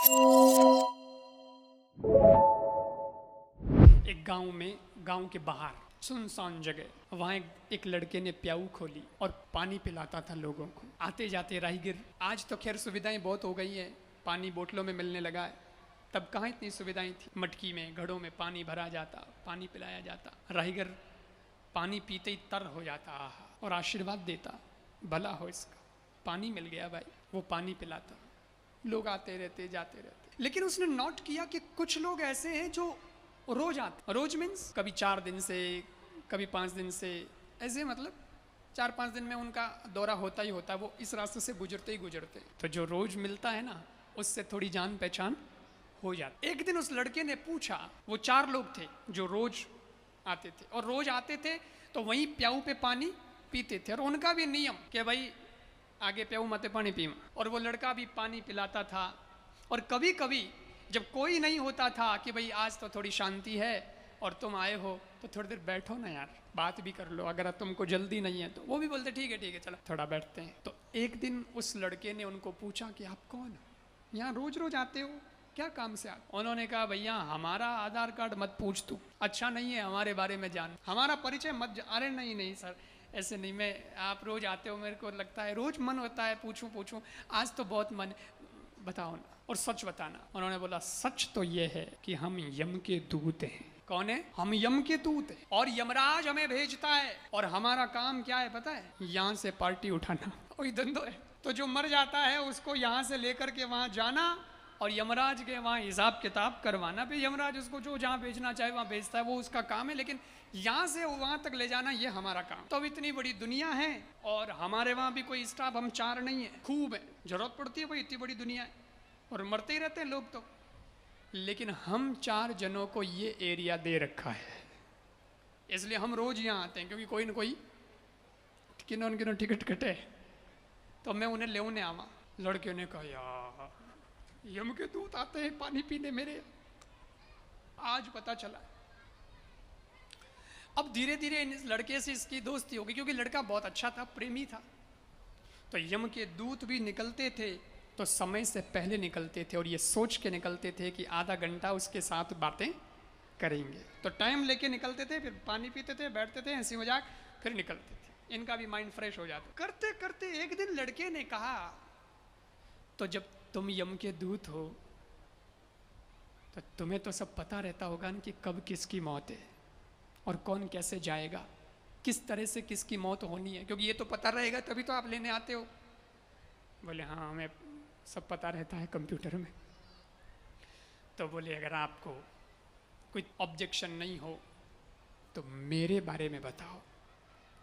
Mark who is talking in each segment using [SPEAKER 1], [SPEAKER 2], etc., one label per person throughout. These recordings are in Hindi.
[SPEAKER 1] एक गांव के बाहर सुनसान जगह, वहाँ एक लड़के ने प्याऊ खोली और पानी पिलाता था लोगों को। आते जाते राहगीर, आज तो खैर सुविधाएं बहुत हो गई हैं, पानी बोतलों में मिलने लगा है, तब कहाँ इतनी सुविधाएं थी। मटकी में, घड़ों में पानी भरा जाता, पानी पिलाया जाता। राहगीर पानी पीते ही तर हो जाता, आहा, और आशीर्वाद देता, भला हो इसका, पानी मिल गया भाई। वो पानी पिलाता, लोग आते रहते जाते रहते। लेकिन उसने नोट किया कि कुछ लोग ऐसे हैं जो रोज आते। रोज मीन्स कभी 4 दिन से, कभी 5 दिन से, ऐसे मतलब 4-5 दिन में उनका दौरा होता ही होता है, वो इस रास्ते से गुजरते ही गुजरते। तो जो रोज मिलता है ना, उससे थोड़ी जान पहचान हो जाती। एक दिन उस लड़के ने पूछा, वो 4 लोग थे जो रोज आते थे, और रोज आते थे तो वहीं प्याऊ पे पानी पीते थे, और उनका भी नियम कि भाई आगे प्याऊ मते पानी पीमा। और वो लड़का भी पानी पिलाता था। और कभी कभी जब कोई नहीं होता था कि भाई आज तो थोड़ी शांति है और तुम आए हो तो थोड़ी देर बैठो ना यार, बात भी कर लो, अगर तुमको जल्दी नहीं है तो। वो भी बोलते ठीक है चलो थोड़ा बैठते हैं। तो एक दिन उस लड़के ने उनको पूछा कि आप कौन हो, यहाँ रोज रोज आते हो, क्या काम से आते? उन्होंने कहा भैया हमारा आधार कार्ड मत पूछ तू, अच्छा नहीं है हमारे बारे में जान, हमारा परिचय मत। अरे नहीं सर ऐसे नहीं, मैं, आप रोज आते हो, मेरे को लगता है रोज मन होता है पूछूं, आज तो बहुत मन, बताओ ना, और सच बताना। उन्होंने बोला सच तो ये है कि हम यम के दूत हैं। कौन है? हम यम के दूत हैं, और यमराज हमें भेजता है, और हमारा काम क्या है पता है? यहाँ से पार्टी उठाना, वही धंधो है। तो जो मर जाता है उसको यहाँ से लेकर के वहां जाना, और यमराज के वहाँ हिसाब किताब करवाना। फिर यमराज उसको जो जहाँ भेजना चाहे वहाँ भेजता है, वो उसका काम है। लेकिन यहाँ से वहाँ तक ले जाना ये हमारा काम। तो अब इतनी बड़ी दुनिया है, और हमारे वहाँ भी कोई स्टाफ, हम 4 नहीं है, खूब है, जरूरत पड़ती है भाई, इतनी बड़ी दुनिया है, और मरते ही रहते हैं लोग तो। लेकिन हम 4 जनों को ये एरिया दे रखा है, इसलिए हम रोज यहाँ आते हैं, क्योंकि कोई न कोई किन्होंने टिकट कटे तो मैं उन्हें लेने आवा। लड़के ने कहा यार यम के दूत आते हैं पानी पीने मेरे, आज पता चला। अब धीरे धीरे इस लड़के से इसकी दोस्ती होगी, क्योंकि लड़का बहुत अच्छा था, प्रेमी था। तो यम के दूत भी निकलते थे तो समय से पहले निकलते थे, और ये सोच के निकलते थे कि आधा घंटा उसके साथ बातें करेंगे। तो टाइम लेके निकलते थे, फिर पानी पीते थे, बैठते थे, हंसी मजाक, फिर निकलते थे। इनका भी माइंड फ्रेश हो जाता। करते करते एक दिन लड़के ने कहा, तो जब तुम यम के दूत हो तो तुम्हें तो सब पता रहता होगा ना कि कब किसकी मौत है और कौन कैसे जाएगा, किस तरह से किसकी मौत होनी है, क्योंकि ये तो पता रहेगा तभी तो आप लेने आते हो। बोले हाँ हमें सब पता रहता है कंप्यूटर में। तो बोले अगर आपको कोई ऑब्जेक्शन नहीं हो तो मेरे बारे में बताओ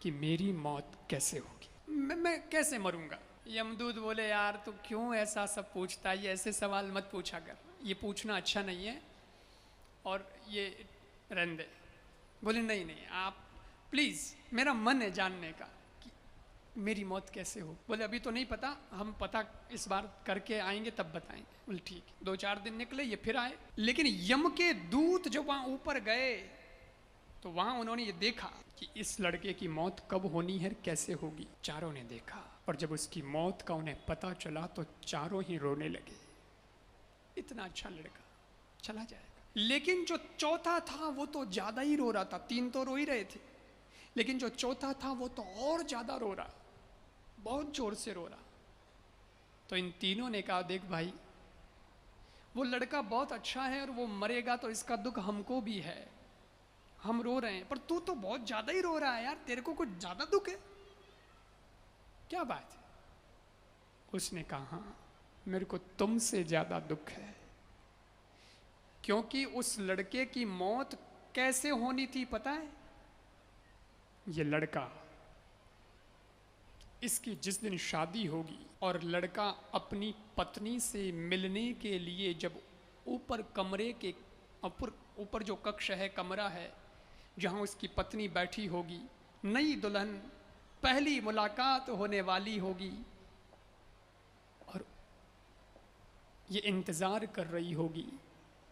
[SPEAKER 1] कि मेरी मौत कैसे होगी, मैं कैसे मरूंगा। यमदूत बोले यार तू क्यों ऐसा सब पूछता है, ये ऐसे सवाल मत पूछा कर, ये पूछना अच्छा नहीं है, और ये रहने दे। बोले नहीं आप प्लीज़, मेरा मन है जानने का कि मेरी मौत कैसे हो। बोले अभी तो नहीं पता, हम पता इस बार करके आएंगे तब बताएंगे। बोले ठीक है। 2-4 दिन निकले, ये फिर आए। लेकिन यम के दूत जब वहाँ ऊपर गए तो वहाँ उन्होंने ये देखा कि इस लड़के की मौत कब होनी है, कैसे होगी। चारों ने देखा, और जब उसकी मौत का उन्हें पता चला तो चारों ही रोने लगे। इतना अच्छा लड़का चला जाएगा। लेकिन जो चौथा था वो तो ज्यादा ही रो रहा था। 3 तो रो ही रहे थे, लेकिन जो चौथा था वो तो और ज्यादा रो रहा, बहुत जोर से रो रहा। तो इन तीनों ने कहा देख भाई, वो लड़का बहुत अच्छा है और वो मरेगा तो इसका दुख हमको भी है, हम रो रहे हैं, पर तू तो बहुत ज्यादा ही रो रहा है यार, तेरे को कुछ ज्यादा दुख है, क्या बात है? उसने कहा हाँ मेरे को तुमसे ज्यादा दुख है, क्योंकि उस लड़के की मौत कैसे होनी थी पता है? ये लड़का, इसकी जिस दिन शादी होगी और लड़का अपनी पत्नी से मिलने के लिए जब ऊपर कमरे के ऊपर जो कक्ष है, कमरा है जहां उसकी पत्नी बैठी होगी, नई दुल्हन, पहली मुलाकात होने वाली होगी, और ये इंतज़ार कर रही होगी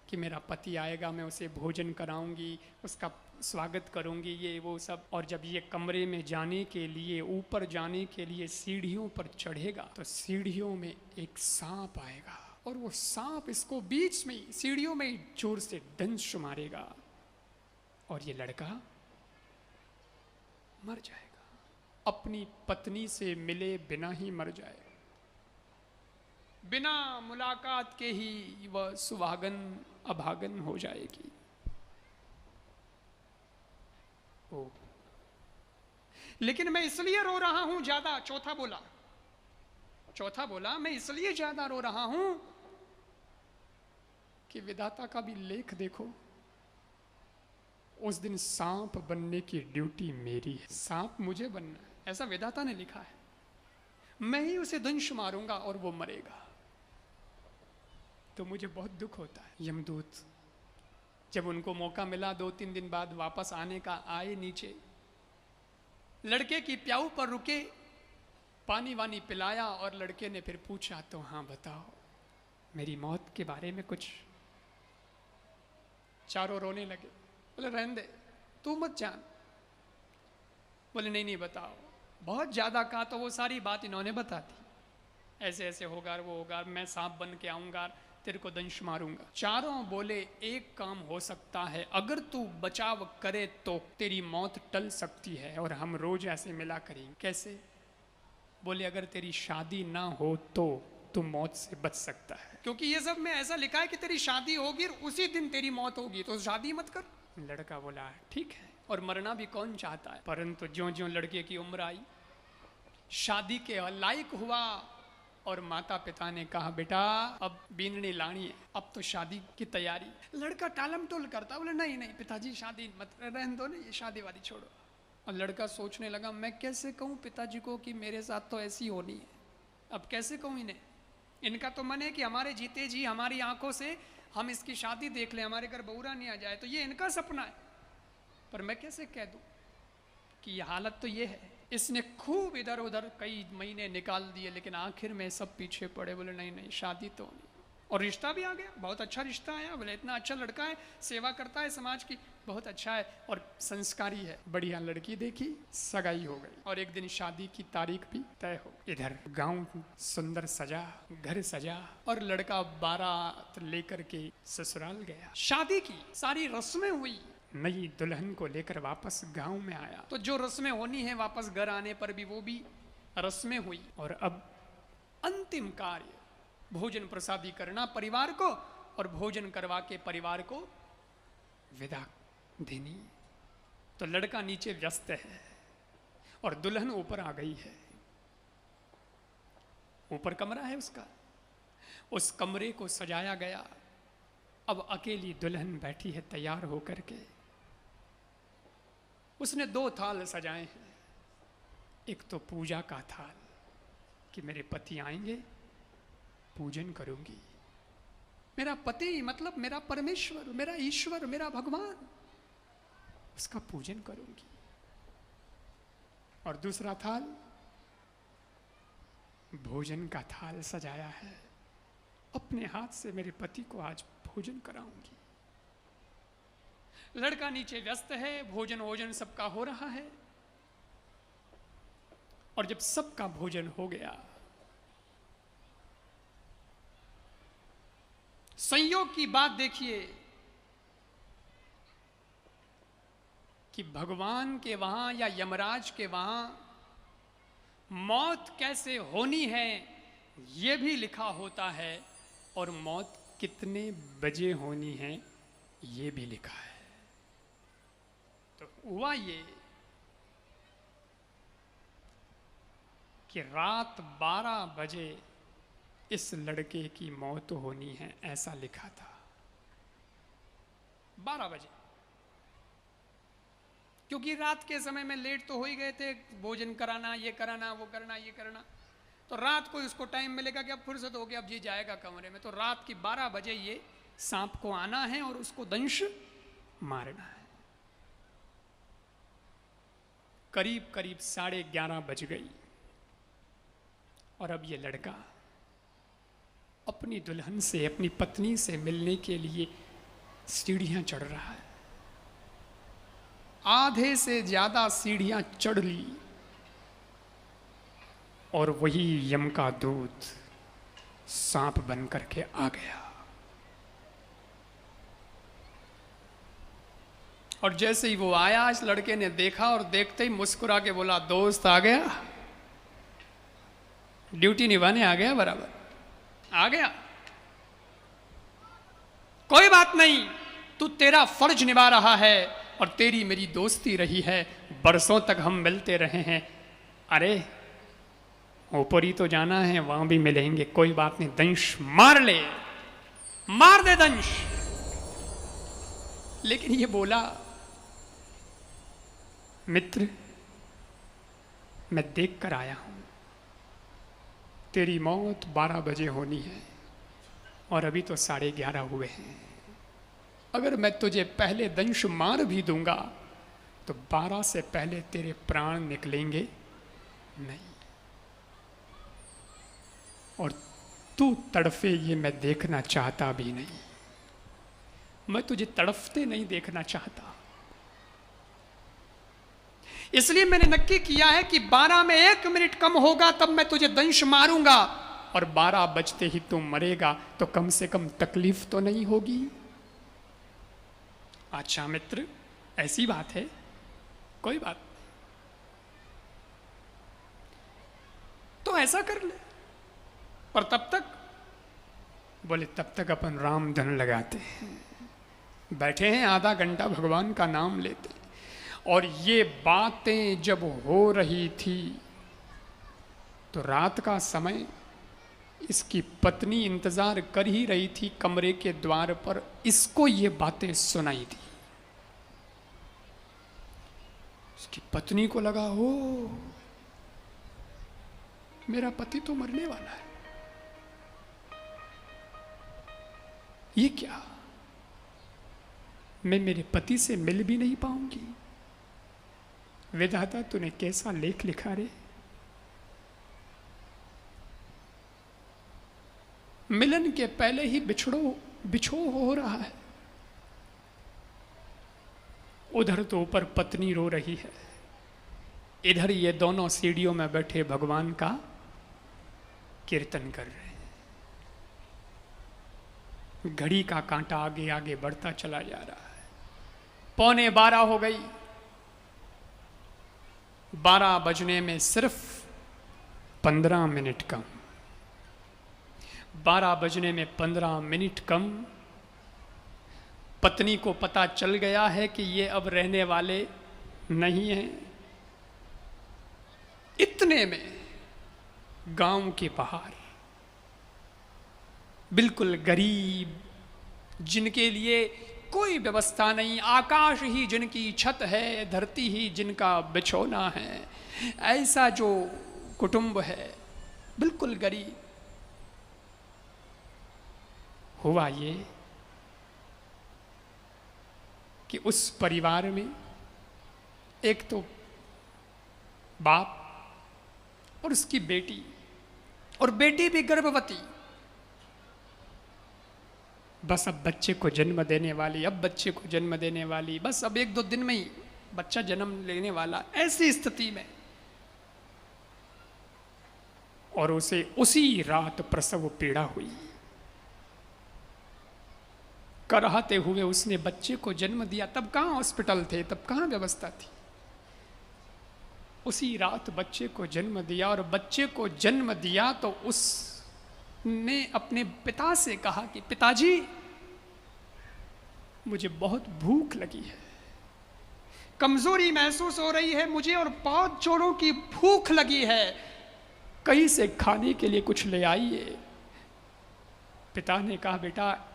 [SPEAKER 1] कि मेरा पति आएगा, मैं उसे भोजन कराऊंगी, उसका स्वागत करूंगी, ये वो सब। और जब ये कमरे में जाने के लिए, ऊपर जाने के लिए सीढ़ियों पर चढ़ेगा तो सीढ़ियों में एक सांप आएगा और वो सांप इसको बीच में ही सीढ़ियों में ही जोर से डंश मारेगा और ये लड़का मर जाएगा, अपनी पत्नी से मिले बिना ही मर जाएगा। बिना मुलाकात के ही वह सुहागन अभागन हो जाएगी। ओ, लेकिन मैं इसलिए रो रहा हूं ज्यादा, चौथा बोला मैं इसलिए ज्यादा रो रहा हूं कि विधाता का भी लेख देखो। उस दिन सांप बनने की ड्यूटी मेरी है, सांप मुझे बनना है, ऐसा विधाता ने लिखा है। मैं ही उसे दंश मारूंगा और वो मरेगा। तो मुझे बहुत दुख होता है। यमदूत जब उनको मौका मिला 2-3 दिन बाद वापस आने का, आए नीचे, लड़के की प्याऊ पर रुके, पानी वानी पिलाया और लड़के ने फिर पूछा तो हाँ बताओ मेरी मौत के बारे में कुछ। चारों रोने लगे, बोले रहने दे, तू मत जान। बोले नहीं बताओ। बहुत ज्यादा कहा तो वो सारी बात इन्होंने बता दी, ऐसे ऐसे होगा, वो होगा, मैं सांप बन के आऊंगा, तेरे को दंश मारूंगा। चारों बोले एक काम हो सकता है, अगर तू बचाव करे तो तेरी मौत टल सकती है और हम रोज ऐसे मिला करेंगे। कैसे? बोले अगर तेरी शादी ना हो तो तू मौत से बच सकता है, क्योंकि ये सब में ऐसा लिखा है कि तेरी शादी होगी और उसी दिन तेरी मौत होगी, तो शादी मत कर। लड़का बोला ठीक है, और मरना भी कौन चाहता है। परंतु ज्यों ज्यों लड़के की उम्र आई, शादी के लायक हुआ और माता पिता ने कहा बेटा अब बीननी लानी है, अब तो शादी की तैयारी। लड़का टालम टोल करता, बोले नहीं पिताजी शादी मत, रहने दो ना, ये शादी वादी छोड़ो। और लड़का सोचने लगा मैं कैसे कहूँ पिताजी को कि मेरे साथ तो ऐसी होनी है, अब कैसे कहूँ इन्हें। इनका तो मन है कि हमारे जीते जी हमारी आंखों से हम इसकी शादी देख लें, हमारे घर बहुरा नहीं आ जाए, तो ये इनका सपना है। पर मैं कैसे कह दूं कि ये हालत तो ये है। इसने खूब इधर उधर कई महीने निकाल दिए, लेकिन आखिर में सब पीछे पड़े, बोले नहीं शादी तो नहीं। और रिश्ता भी आ गया, बहुत अच्छा रिश्ता आया, बोले इतना अच्छा लड़का है, सेवा करता है समाज की, बहुत अच्छा है और संस्कारी है। बढ़िया लड़की देखी, सगाई हो गई और एक दिन शादी की तारीख भी तय हो। इधर गांव सुंदर सजा, घर सजा और लड़का बारात लेकर के ससुराल गया। शादी की सारी रस्में हुई, नई दुल्हन को लेकर वापस गांव में आया। तो जो रस्में होनी है वापस घर आने पर भी वो भी रस्में हुई। और अब अंतिम कार्य भोजन प्रसादी करना परिवार को, और भोजन करवा के परिवार को विदा देनी। तो लड़का नीचे व्यस्त है और दुल्हन ऊपर आ गई है। ऊपर कमरा है उसका, उस कमरे को सजाया गया। अब अकेली दुल्हन बैठी है तैयार होकर के। उसने 2 थाल सजाए हैं। एक तो पूजा का थाल कि मेरे पति आएंगे, पूजन करूंगी, मेरा पति मतलब मेरा परमेश्वर, मेरा ईश्वर, मेरा भगवान, उसका पूजन करूंगी। और दूसरा थाल भोजन का थाल सजाया है, अपने हाथ से मेरे पति को आज भोजन कराऊंगी। लड़का नीचे व्यस्त है, भोजन सबका हो रहा है। और जब सबका भोजन हो गया, संयोग की बात देखिए कि भगवान के वहां या यमराज के वहां मौत कैसे होनी है यह भी लिखा होता है, और मौत कितने बजे होनी है यह भी लिखा है। तो हुआ ये कि रात 12 बजे इस लड़के की मौत होनी है, ऐसा लिखा था। 12 बजे, क्योंकि रात के समय में लेट तो हो ही गए थे, भोजन कराना, ये कराना, वो करना, ये करना, तो रात को इसको टाइम मिलेगा कि अब फुर्सत हो गया, अब ये जाएगा कमरे में। तो रात की 12 बजे ये सांप को आना है और उसको दंश मारना है। करीब करीब 11:30 बज गई और अब ये लड़का अपनी दुल्हन से, अपनी पत्नी से मिलने के लिए सीढ़ियां चढ़ रहा है। आधे से ज्यादा सीढ़ियां चढ़ ली और वही यम का दूत सांप बन करके आ गया। और जैसे ही वो आया, इस लड़के ने देखा और देखते ही मुस्कुरा के बोला, दोस्त आ गया, ड्यूटी निभाने आ गया, बराबर आ गया, कोई बात नहीं, तू तेरा फर्ज निभा रहा है और तेरी मेरी दोस्ती रही है, बरसों तक हम मिलते रहे हैं। अरे ऊपर ही तो जाना है, वहां भी मिलेंगे, कोई बात नहीं, दंश मार ले, मार दे दंश। लेकिन ये बोला, मित्र मैं देख कर आया हूं, तेरी मौत 12 बजे होनी है और अभी तो 11:30 हुए हैं। अगर मैं तुझे पहले दंश मार भी दूंगा तो 12 से पहले तेरे प्राण निकलेंगे नहीं, और तू तड़फे ये मैं देखना चाहता भी नहीं। मैं तुझे तड़फते नहीं देखना चाहता, इसलिए मैंने नक्की किया है कि 12 में 1 मिनट कम होगा तब मैं तुझे दंश मारूंगा, और 12 बजते ही तू मरेगा तो कम से कम तकलीफ तो नहीं होगी। अच्छा मित्र, ऐसी बात है, कोई बात नहीं, तो ऐसा कर ले। पर तब तक, बोले तब तक अपन राम धन लगाते हैं, बैठे हैं आधा घंटा भगवान का नाम लेते। और ये बातें जब हो रही थी तो रात का समय, इसकी पत्नी इंतजार कर ही रही थी कमरे के द्वार पर, इसको ये बातें सुनाई दी। इसकी पत्नी को लगा, हो मेरा पति तो मरने वाला है, ये क्या, मैं मेरे पति से मिल भी नहीं पाऊंगी। विधाता तूने कैसा लेख लिखा रे, मिलन के पहले ही बिछो हो रहा है। उधर तो ऊपर पत्नी रो रही है, इधर ये दोनों सीढ़ियों में बैठे भगवान का कीर्तन कर रहे हैं। घड़ी का कांटा आगे आगे बढ़ता चला जा रहा है। 11:45 हो गई। 12 बजने में सिर्फ 15 मिनट कम, 12 बजने में 15 मिनट कम। पत्नी को पता चल गया है कि ये अब रहने वाले नहीं हैं। इतने में गांव के बाहर बिल्कुल गरीब, जिनके लिए कोई व्यवस्था नहीं, आकाश ही जिनकी छत है, धरती ही जिनका बिछौना है, ऐसा जो कुटुंब है, बिल्कुल गरीब। हुआ ये कि उस परिवार में एक तो बाप और उसकी बेटी, और बेटी भी गर्भवती, बस अब बच्चे को जन्म देने वाली, अब बच्चे को जन्म देने वाली, बस अब 1-2 दिन में ही बच्चा जन्म लेने वाला, ऐसी स्थिति में। और उसे उसी रात प्रसव पीड़ा हुई। कराहते हुए उसने बच्चे को जन्म दिया। तब कहाँ हॉस्पिटल थे, तब कहाँ व्यवस्था थी। उसी रात बच्चे को जन्म दिया, और बच्चे को जन्म दिया तो उसने अपने पिता से कहा कि पिताजी मुझे बहुत भूख लगी है, कमजोरी महसूस हो रही है मुझे, और बहुत जोरों की भूख लगी है, कहीं से खाने के लिए कुछ ले आइए। पिता ने कहा बेटा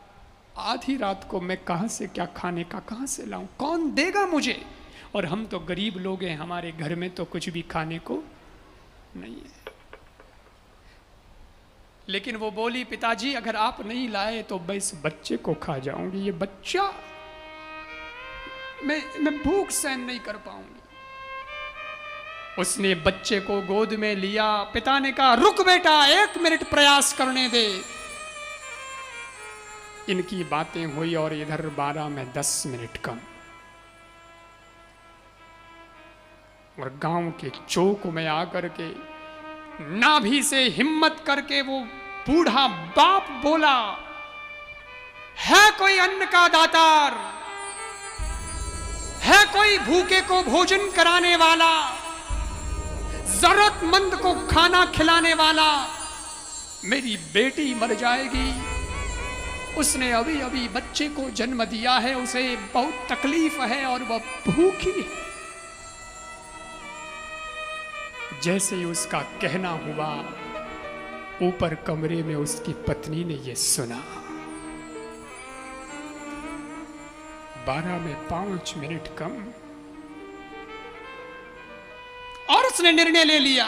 [SPEAKER 1] आधी रात को मैं कहाँ से क्या खाने का कहाँ से लाऊं, कौन देगा मुझे, और हम तो गरीब लोग हैं, हमारे घर में तो कुछ भी खाने को नहीं है। लेकिन वो बोली पिताजी अगर आप नहीं लाए तो मैं इस बच्चे को खा जाऊंगी, ये बच्चा मैं भूख सहन नहीं कर पाऊंगी। उसने बच्चे को गोद में लिया। पिता ने कहा रुक बेटा 1 मिनट प्रयास करने दे। इनकी बातें हुई और इधर 12 में 10 मिनट कम, और गांव के चौक में आकर के नाभि से हिम्मत करके वो बूढ़ा बाप बोला, है कोई अन्न का दातार, है कोई भूखे को भोजन कराने वाला, जरूरतमंद को खाना खिलाने वाला? मेरी बेटी मर जाएगी, उसने अभी अभी बच्चे को जन्म दिया है, उसे बहुत तकलीफ है और वह भूखी है। जैसे ही उसका कहना हुआ, ऊपर कमरे में उसकी पत्नी ने यह सुना। 12 में 5 मिनट कम, और उसने निर्णय ले लिया,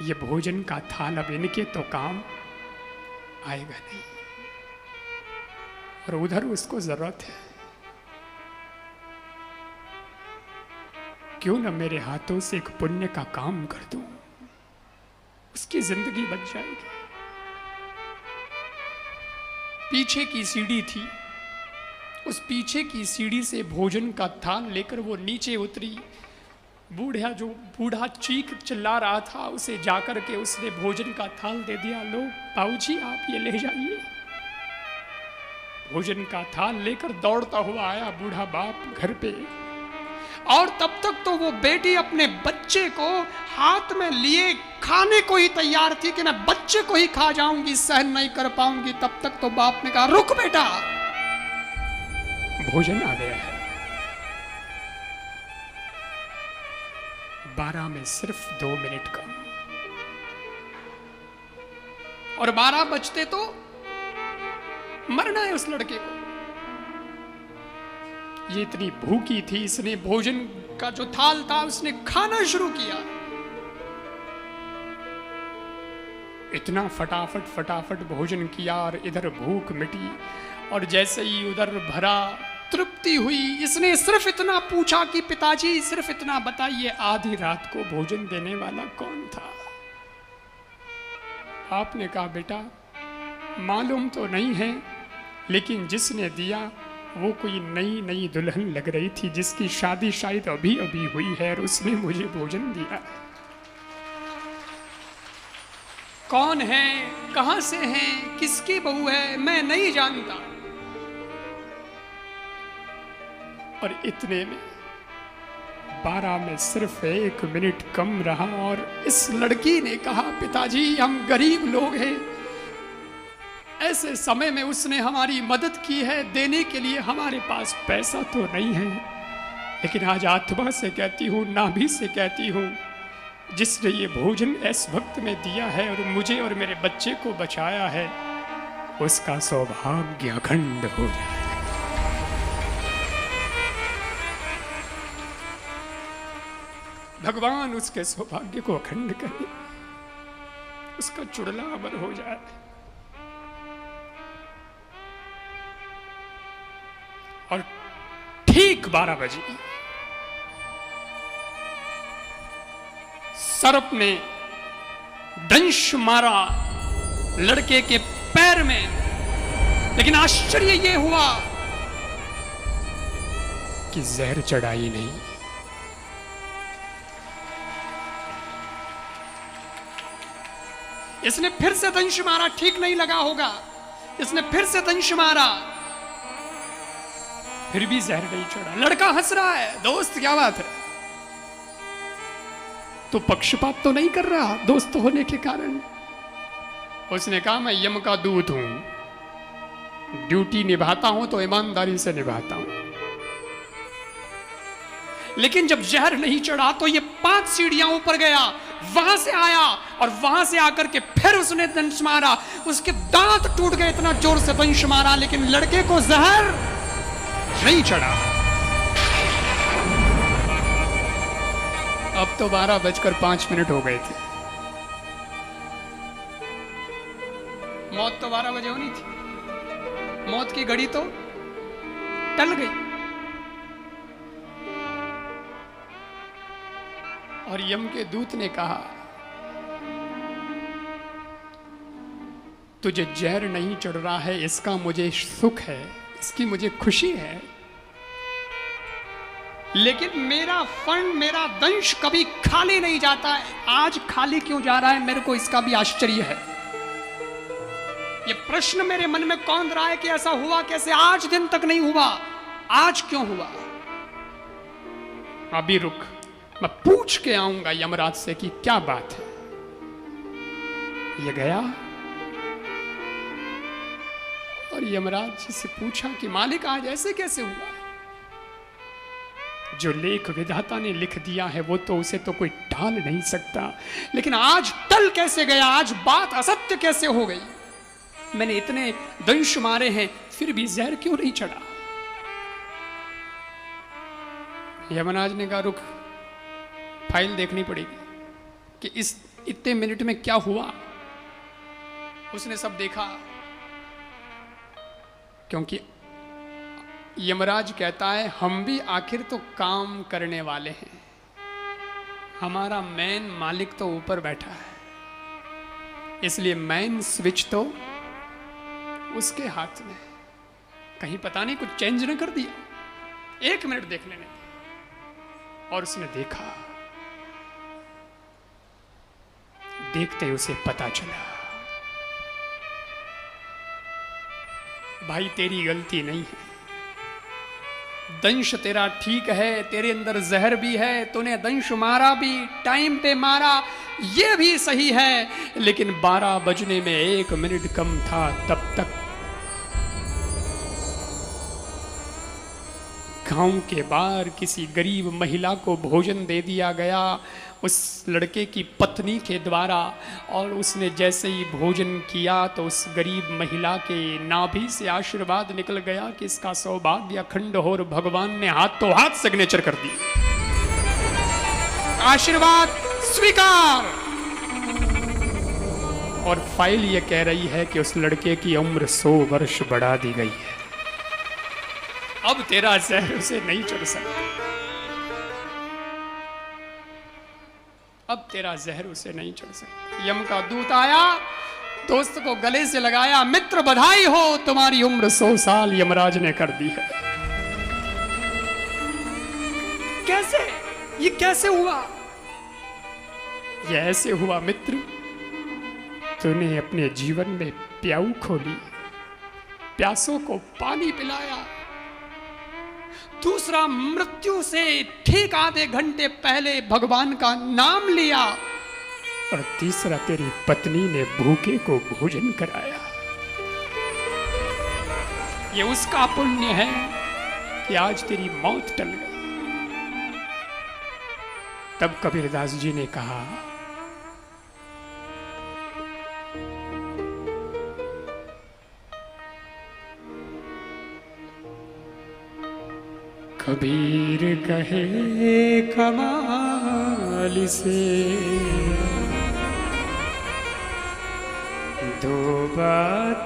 [SPEAKER 1] ये भोजन का थाल अब इनके तो काम आएगा नहीं, और उधर उसको जरूरत है, क्यों न मेरे हाथों से एक पुण्य का काम कर दूं, उसकी जिंदगी बच जाएगी। पीछे की सीढ़ी थी, उस पीछे की सीढ़ी से भोजन का थाल लेकर वो नीचे उतरी। बूढ़ा चीख चिल्ला रहा था, उसे जाकर के उसने भोजन का थाल दे दिया। लो बाबूजी, आप ये ले जाइए। भोजन का थाल लेकर दौड़ता हुआ आया बूढ़ा बाप घर पे, और तब तक तो वो बेटी अपने बच्चे को हाथ में लिए खाने को ही तैयार थी कि मैं बच्चे को ही खा जाऊंगी, सहन नहीं कर पाऊंगी। तब तक तो बाप ने कहा, रुक बेटा, भोजन आ गया है। 12 में सिर्फ 2 मिनट कम, और 12 बजते तो मरना है उस लड़के को। ये इतनी भूखी थी, इसने भोजन का जो थाल था उसने खाना शुरू किया। इतना फटाफट भोजन किया, और इधर भूख मिटी, और जैसे ही उधर भरा, तृप्ति हुई। इसने सिर्फ इतना पूछा कि पिताजी सिर्फ इतना बताइए, आधी रात को भोजन देने वाला कौन था? आपने कहा, बेटा मालूम तो नहीं है, लेकिन जिसने दिया वो कोई नई दुल्हन लग रही थी, जिसकी शादी शायद अभी अभी हुई है, और उसने मुझे भोजन दिया। कौन है, कहां से है, किसकी बहू है, मैं नहीं जानता। और इतने में 12 में सिर्फ 1 मिनट कम रहा, और इस लड़की ने कहा, पिताजी हम गरीब लोग हैं, ऐसे समय में उसने हमारी मदद की है, देने के लिए हमारे पास पैसा तो नहीं है, लेकिन आज आत्मा से कहती हूँ, नाभि से कहती हूँ, जिसने ये भोजन इस वक्त में दिया है और मुझे और मेरे बच्चे को बचाया है, उसका सौभाग्य अखंड हो जाए। भगवान उसके सौभाग्य को अखंड करे, उसका चुड़ला अमर हो जाए। और ठीक 12 बजे सर्प ने दंश मारा लड़के के पैर में, लेकिन आश्चर्य यह हुआ कि जहर चढ़ाई नहीं। इसने फिर से दंश मारा, ठीक नहीं लगा होगा, इसने फिर से दंश मारा, फिर भी जहर नहीं चढ़ा। लड़का हंस रहा है, दोस्त क्या बात है, तो पक्षपात तो नहीं कर रहा दोस्त होने के कारण। उसने कहा, मैं यम का दूत हूं, ड्यूटी निभाता हूं तो ईमानदारी से निभाता हूं, लेकिन जब जहर नहीं चढ़ा तो ये 5 सीढ़ियां ऊपर गया, वहां से आया, और वहां से आकर के फिर उसने दंश मारा। उसके दांत टूट गए, इतना जोर से दंश मारा, लेकिन लड़के को जहर नहीं चढ़ा। अब तो 12:05 हो गए थे। मौत तो 12 बजे होनी थी, मौत की घड़ी तो टल गई। और यम के दूत ने कहा, तुझे जहर नहीं चढ़ रहा है, इसका मुझे सुख है, इसकी मुझे खुशी है, लेकिन मेरा फंड, मेरा दंश कभी खाली नहीं जाता है। आज खाली क्यों जा रहा है, मेरे को इसका भी आश्चर्य है। ये प्रश्न मेरे मन में कौंध रहा है कि ऐसा हुआ कैसे, आज दिन तक नहीं हुआ, आज क्यों हुआ। अभी रुक, मैं पूछ के आऊंगा यमराज से कि क्या बात है। ये गया और यमराज जी से पूछा कि मालिक आज ऐसे कैसे हुआ। जो लेख विधाता ने लिख दिया है वो तो उसे तो कोई टाल नहीं सकता, लेकिन आज टल कैसे गया, आज बात असत्य कैसे हो गई। मैंने इतने दंश मारे हैं फिर भी जहर क्यों नहीं चढ़ा। यमराज ने कहा रुक, फाइल देखनी पड़ेगी कि इस इतने मिनट में क्या हुआ। उसने सब देखा, क्योंकि यमराज कहता है हम भी आखिर तो काम करने वाले हैं, हमारा मेन मालिक तो ऊपर बैठा है, इसलिए मेन स्विच तो उसके हाथ में। कहीं पता नहीं कुछ चेंज न कर दिया। 1 मिनट देख लेने दिया। और उसने देखा, देखते ही उसे पता चला भाई तेरी गलती नहीं है, दंश तेरा ठीक है, तेरे अंदर जहर भी है, तूने दंश मारा भी, टाइम पे मारा, ये भी सही है, लेकिन 12 बजने में 1 मिनट कम था, तब तक गांव के बाहर किसी गरीब महिला को भोजन दे दिया गया उस लड़के की पत्नी के द्वारा। और उसने जैसे ही भोजन किया तो उस गरीब महिला के नाभि से आशीर्वाद निकल गया कि इसका सौभाग्य अखंड हो, और भगवान ने हाथों हाथ सिग्नेचर कर दी, आशीर्वाद स्वीकार। और फाइल ये कह रही है कि उस लड़के की उम्र 100 वर्ष बढ़ा दी गई है। अब तेरा जहर उसे नहीं चढ़ सकता, अब तेरा जहर उसे नहीं चढ़ सकता। यम का दूत आया, दोस्त को गले से लगाया, मित्र बधाई हो, तुम्हारी उम्र 100 साल यमराज ने कर दी है। कैसे, ये कैसे हुआ? ये ऐसे हुआ मित्र, तूने अपने जीवन में प्याऊ खोली, प्यासों को पानी पिलाया। दूसरा, मृत्यु से ठीक आधे घंटे पहले भगवान का नाम लिया। और तीसरा, तेरी पत्नी ने भूखे को भोजन कराया। ये उसका पुण्य है कि आज तेरी मौत टल गई। तब कबीरदास जी ने कहा, कबीर कहे कमाल से, 2 बात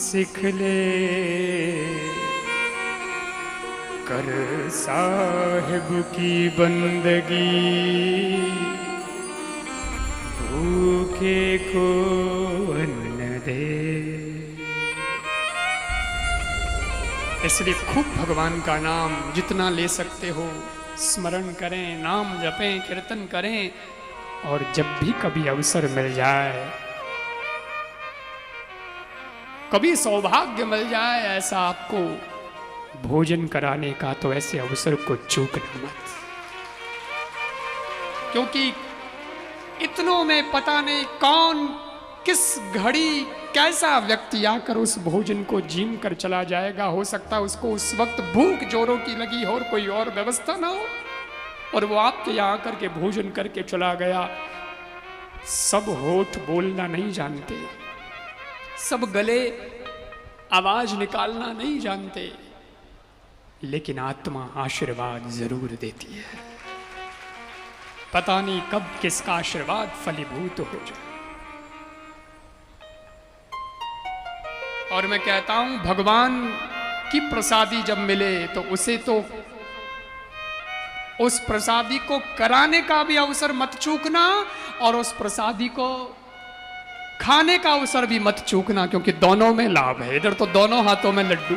[SPEAKER 1] सीख ले, कर साहिब की बंदगी, भूखे को अन्न दे। इसलिए खूब भगवान का नाम जितना ले सकते हो स्मरण करें, नाम जपें, कीर्तन करें। और जब भी कभी अवसर मिल जाए, कभी सौभाग्य मिल जाए ऐसा आपको भोजन कराने का, तो ऐसे अवसर को चूकना मत, क्योंकि इतनों में पता नहीं कौन किस घड़ी कैसा व्यक्ति आकर उस भोजन को जीम कर चला जाएगा। हो सकता है उसको उस वक्त भूख जोरों की लगी हो और कोई और व्यवस्था ना हो, और वो आपके यहाँ आकर के भोजन करके चला गया। सब होठ बोलना नहीं जानते, सब गले आवाज निकालना नहीं जानते, लेकिन आत्मा आशीर्वाद जरूर देती है। पता नहीं कब किसका आशीर्वाद फलीभूत हो जाए। और मैं कहता हूं, भगवान की प्रसादी जब मिले तो उसे तो उस प्रसादी को कराने का भी अवसर मत चूकना, और उस प्रसादी को खाने का अवसर भी मत चूकना, क्योंकि दोनों में लाभ है। इधर तो दोनों हाथों में लड्डू।